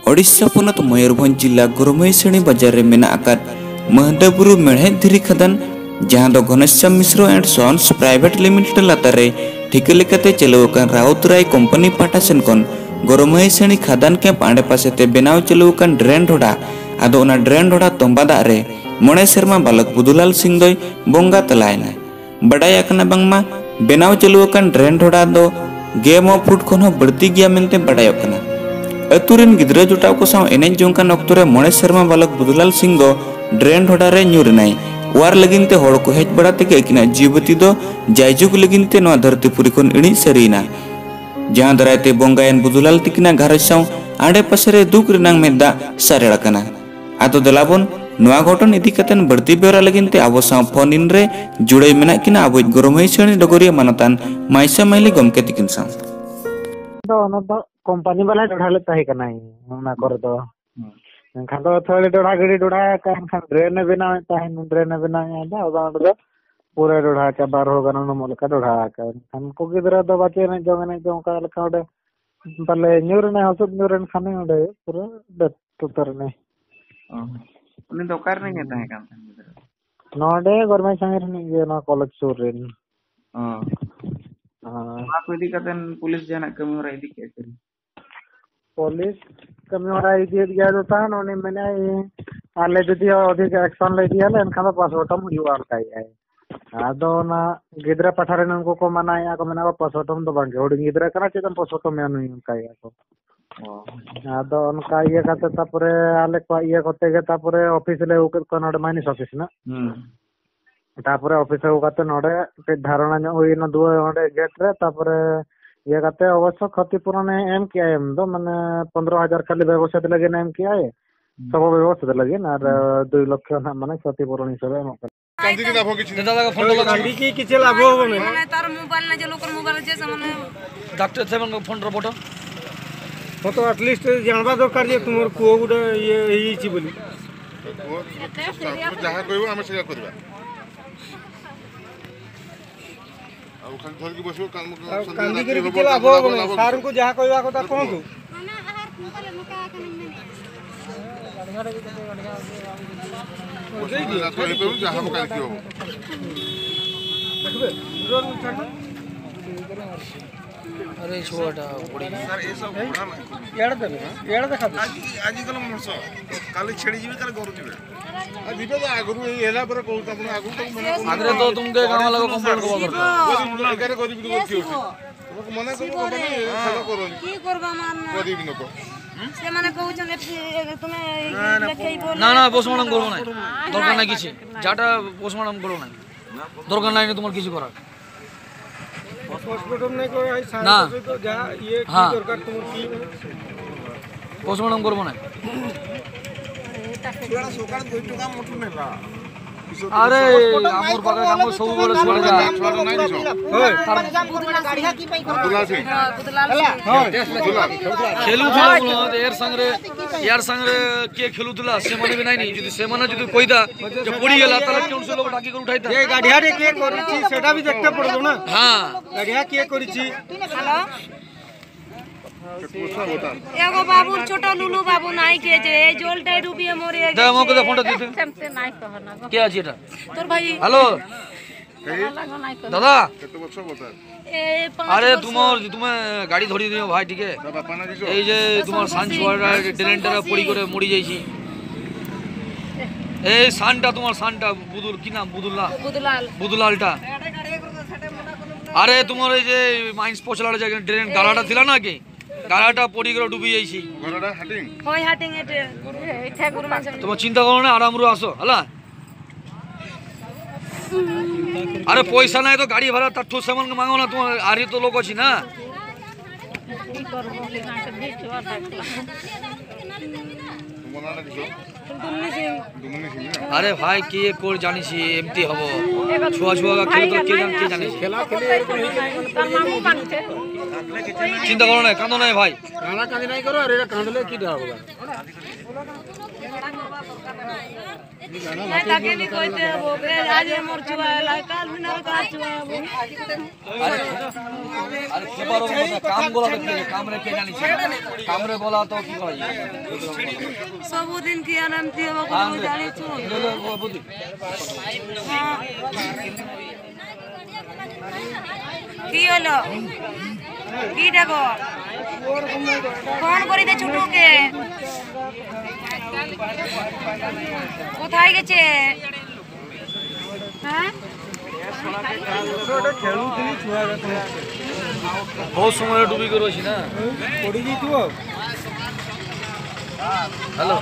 ओडिशा पनत मयूरभंज जिला गुरुमईसेणी बाजार में मेना आकार महदाबुरु मेढ़े धीरी खदान जहां दो घनश्याम मिश्र एंड सन्स प्राइवेट लिमिटेड लातारे ठिके लेकाते चलुकान राउतराय कंपनी पाटा सेनकन गुरुमईसेणी खदान कैंप आंडे पासेते बेनाव चलुकान ड्रेन ढोड़ा आदो ओना ड्रेन ढोड़ा तोंबा दाग रे मोणे सेरमा बालक बुदुलाल सिंह दोय बोंगा तलायना बडाय आकना बांगमा बेनाव चलुकान ड्रेन ढोड़ा दो 9 फुट खन हो बड़ती गया मेनते बडाय कना अतुरेन गिद्रा जुटाव को साव एनेज जोंकान अक्तरे मोणे सेरमा बालक बुदुलाल सिंह दो ड्रेन ढोड़ा रे न्यूरनाय वार लगिनते हड़ को हेज बड़ा तेके एकिना जीवती दो जायजुग लगिनते नवा धरतीपुरी खन इणी सरीना जहां दरायते बोंगायन बुदुलाल तिकिना घारज साव आंडे पासेरे दुख रिनांग मेदा सारेड़ा कना आतो दलाबन नवा घटन इदी कतेन बड़ती बेरा लगिनते आबो साव फोन इन रे जुड़े मेना किना आबो गुरुमईसेणी डगरिया मानतान माइसा माइली गमके तिकिन साव दो कंपनी वाला डढ़ाले ताही कनाई ना कर दो खान तो थोड़ी डढ़ा गड़ी डढ़ा कान खान ड्रेन बिना ताही ड्रेन बिना आदा ओदा दो पूरा डढ़ा का बार हो गनो मोल का डढ़ा का खान को गिदरा दो बाचे ने जो का लखा ओडे तले न्यूर ने हसुद न्यूर खाने ओडे पूरा दत तुतर ने उनी दोकार नहीं ताही कान नोडे गरमे संगे ने ना कॉलेज सुर रे को इदी कतेन पुलिस जाना कमी हो रही के करी पुलिस कमी हो रही दिए दिया तो था उन्होंने मैंने आले दीदी अधिक एक्शन ले दिया ले इनका पासवर्ड हम युआर का है आदो ना गिद्रा पठारे ने उनको को मना या को मैंने पासवर्ड हम तो बांगे होडिंग गिद्रा करा चेतन पासवर्ड में नहीं उनका है तो आदो उनका ये करते तापरे आले को ये करते के तापरे ऑफिस ले उके कोनोड माइनस ऑफिस ना तापरे ऑफिस हो करते नोडे पे धारणा होई न दो ओडे गेट रे तापरे ये करते अवश्य क्षतिपूरण एम किया है दो मैंने 15,000 खाली व्यवस्था लगे एम किया है सब व्यवस्था लगे ना 2 लाख ना माने क्षतिपूरण हिसाब कांदी की लाभ किछि दादा का फोन कांदी की किछि लाभ हो माने तार मोबाइल ने जे लोकर मोबाइल जे सामने डॉक्टर सेवन को फोन रो फोटो तो एटलीस्ट जानबा दरकार जे तुमर को गुडे ये ही छि बोली जहां कहबो हम सेया करबा कांदी कर के लाभ हो सार को जहां कहबा কথা कोहतु अरे छोटा पड़ी सर ए सब याड देबे याड देखा आज कल मरसो काले छेड़ी जीवे काले गरु जीवे आ दिबे तो आगरु ए हेला पर कहू त आगु तो मना आगरे तो तुमके गांव लगा कंप्लेंट करबा एगारे गरीब को की होती तुमको मना करू कंपनी सेवा करो की करबा मान गरीब नको से माने कहू छन तुमे लेखै बोल ना ना पोस्टमार्टम करबो ना दरकार ना किछि जाटा पोस्टमार्टम करो ना दरकार নাই তোমার কিছু করার पोस्टमार्टम नहीं को ना तो जा ये की दरकार तुम की पोस्टमार्टम करबो ना छुड़ा सोकान 2 टका मोटू नेबा अरे हमर पाके काम सब बोले छोड़ जा छोड़ नहीं दिसो ओए गाड़िया की पई बुदुलाल खेलु थला यार संग रे के खेलु थला से माने भी नहीं जदी से माने जदी कोइदा जे पड़ी गेला तले केउन से लोग डाकी कर उठाइता ए गाड़िया रे के करी छी सेटा भी देखते पड़ो ना हां गाड़िया के करी छी हेलो एगो बाबू छोटा लुलू बाबू नाई के जे जोल टाई रुपया मोरे दे मको दे फोटो दे से नाई कहना के अछि एटा तोर भाई हेलो दादा केते वर्ष बता अरे तुम गाड़ी धरी दियो भाई ठीक है এই যে তোমার সানচুয়ারা ডেলেন্টারা পড়ি করে মরি যাইছি এই সানটা তোমার সানটা বুদুল কি নাম বুদুলালটা আরে তোমার এই যে মাইন্স পছলাড়া জায়গা ড্রেন গালাটা ছিল না কি গালাটা পড়ি করে ডুবি যাইছি গালাটা হাটিং হয় হাটিং এটা গুরু মান তুমি চিন্তা করো না আরামরু আসো হলা अरे पैसा नहीं तो गाड़ी भाड़ा तठो सामान मांगो ना तुम आरी तो लोग अछि ना अरे भाई के कोर जानि छी एमती हबो छुआ छुआ का खेल तो के जानि खेला खेले तार मामू मानते চিন্তা করো না, কাঁদো নাই ভাই। কানা কাঁদি নাই করো আর এটা কাঁদলে কি দেওয়া হবে नहीं ताकि नहीं कोई ते वो बे आज मोर चुआ ला काल बिना का चुआ वो আরে সেবারও মতো কাম গোলা দেখতে কামরে কে জানিস কামরে বলা তো কি করা যায় सब दिन की आनंद थी वो को जानी छु বুঝি কি হলো কি দেখো ফোন করে দে ছোটকে কোথায় গেছে হ্যাঁ বহুত সময় ডুবি করে রয়েছি না পড়ি যাইতো হ্যালো